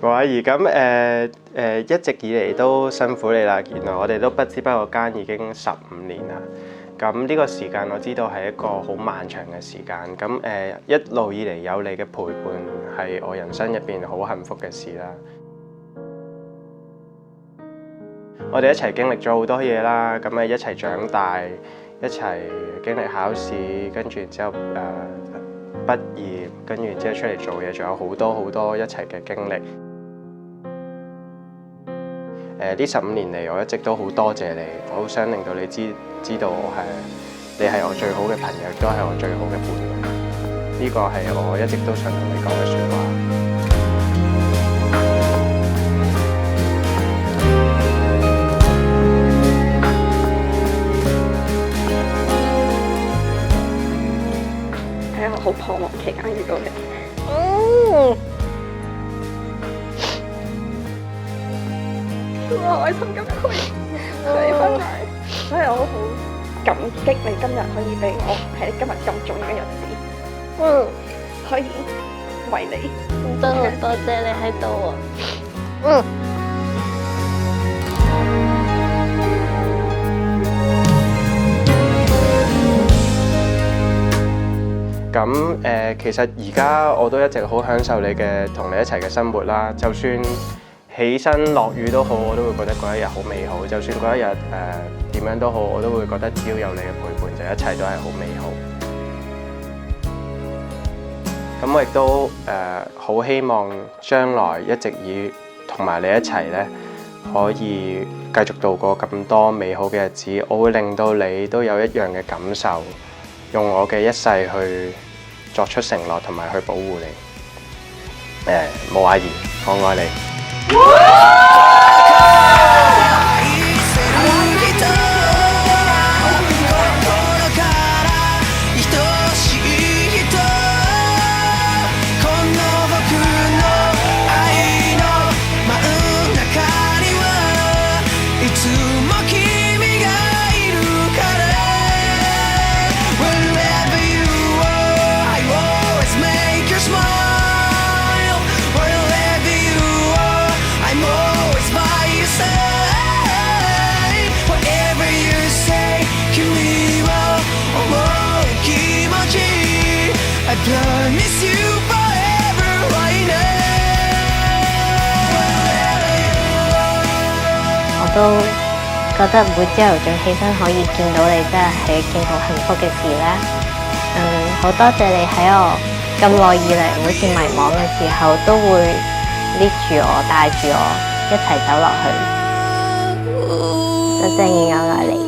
冇阿姨，咁一直以嚟都辛苦你啦。原來我哋都不知不覺間已經15年啦。咁呢個時間我知道係一個好漫長嘅時間。咁一路以嚟有你嘅陪伴係我人生入邊好幸福嘅事啦。我哋一齊經歷咗好多嘢啦，咁一齊長大，一齊經歷考試，跟住之後畢業，跟住之後出嚟做嘢，仲有好多好多一齊嘅經歷。呢15年嚟，我一直都好多謝你，我好想令到你知道你係我最好嘅朋友，亦都係我最好嘅伴侶。呢個係我一直都想同你講嘅説話。喺一個好彷徨期間遇到你，我開心今日可以翻嚟，所以我好感激你今日可以俾我喺今日咁重要嘅日子，可以為你，真係多謝你喺度啊！咁其實而家我都一直好享受你嘅同你一齊嘅生活啦。就算起身落雨都好，我都會覺得嗰一日好美好。就算嗰一日點樣都好，我都會覺得只要有你嘅陪伴，就一切都係好美好。咁我亦都好希望將來一直同埋你一齊呢，可以繼續度過咁多美好嘅日子。我會令到你都有一樣嘅感受，用我嘅一世去作出承諾同埋去保護你。冇阿姨，我愛你。我都覺得每朝頭早起身可以見到你，真係一件好幸福嘅事啦。好多謝你喺我咁耐以嚟，好似迷茫嘅時候，都會拎住我，帶住我一齊走落去。真正我愛你。